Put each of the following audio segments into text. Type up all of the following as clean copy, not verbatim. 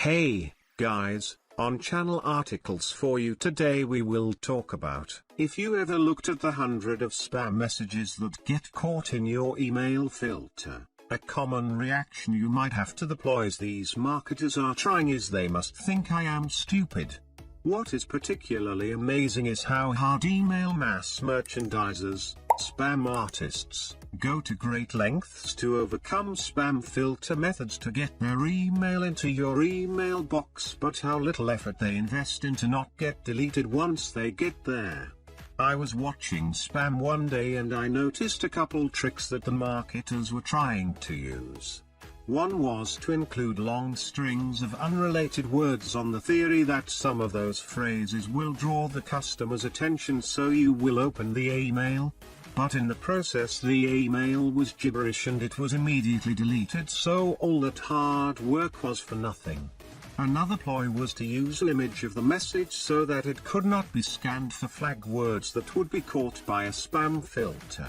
Hey, guys, on channel articles for you today we will talk about if you ever looked at the 100 of spam messages that get caught in your email filter. A common reaction you might have to the ploys these marketers are trying is they must think I am stupid. What is particularly amazing is how hard email mass merchandisers, spam artists, go to great lengths to overcome spam filter methods to get their email into your email box, but how little effort they invest into not get deleted once they get there. I was watching spam one day and I noticed a couple tricks that the marketers were trying to use. One was to include long strings of unrelated words on the theory that some of those phrases will draw the customer's attention so you will open the email. But in the process the email was gibberish and it was immediately deleted, so all that hard work was for nothing. Another ploy was to use an image of the message so that it could not be scanned for flag words that would be caught by a spam filter.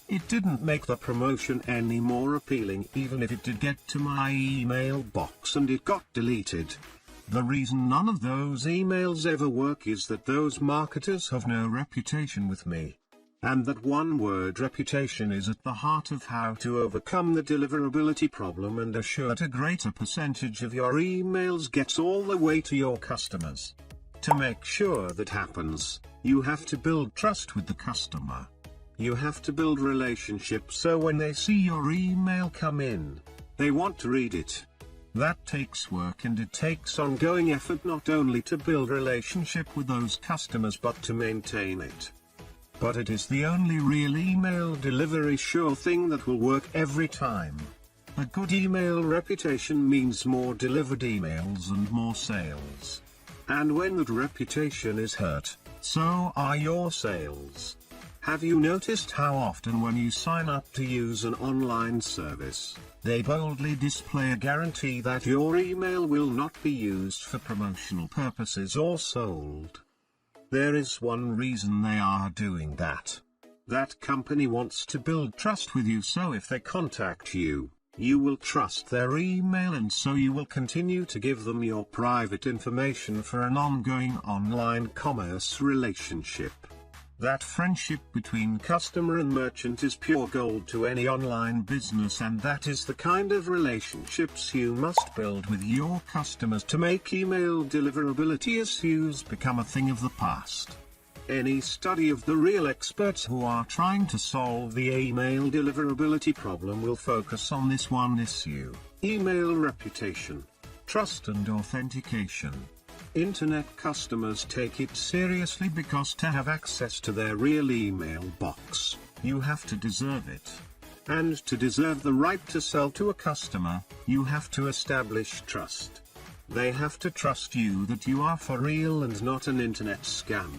It didn't make the promotion any more appealing even if it did get to my email box and it got deleted. The reason none of those emails ever work is that those marketers have no reputation with me. And that one-word reputation is at the heart of how to overcome the deliverability problem and assure that a greater percentage of your emails gets all the way to your customers. To make sure that happens, you have to build trust with the customer. You have to build relationships so when they see your email come in, they want to read it. That takes work and it takes ongoing effort not only to build relationship with those customers but to maintain it. But it is the only real email delivery sure thing that will work every time. A good email reputation means more delivered emails and more sales. And when that reputation is hurt, so are your sales. Have you noticed how often when you sign up to use an online service, they boldly display a guarantee that your email will not be used for promotional purposes or sold? There is one reason they are doing that. That company wants to build trust with you, so if they contact you, you will trust their email and so you will continue to give them your private information for an ongoing online commerce relationship. That friendship between customer and merchant is pure gold to any online business, and that is the kind of relationships you must build with your customers to make email deliverability issues become a thing of the past. Any study of the real experts who are trying to solve the email deliverability problem will focus on this one issue: email reputation, trust and authentication. Internet customers take it seriously because to have access to their real email box, you have to deserve it. And to deserve the right to sell to a customer, you have to establish trust. They have to trust you that you are for real and not an internet scam.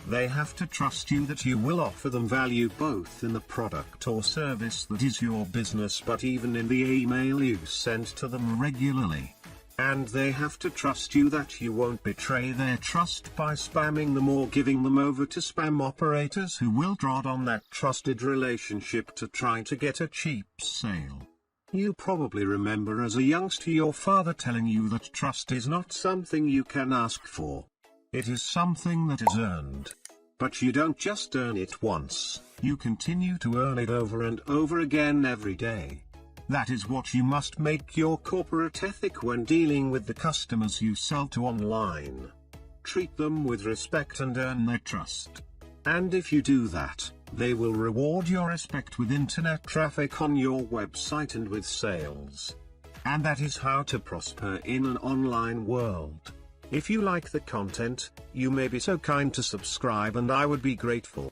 They have to trust you that you will offer them value both in the product or service that is your business but even in the email you send to them regularly. And they have to trust you that you won't betray their trust by spamming them or giving them over to spam operators who will trod on that trusted relationship to try to get a cheap sale. You probably remember as a youngster your father telling you that trust is not something you can ask for. It is something that is earned. But you don't just earn it once, you continue to earn it over and over again every day. That is what you must make your corporate ethic when dealing with the customers you sell to online. Treat them with respect and earn their trust. And if you do that, they will reward your respect with internet traffic on your website and with sales. And that is how to prosper in an online world. If you like the content, you may be so kind to subscribe and I would be grateful.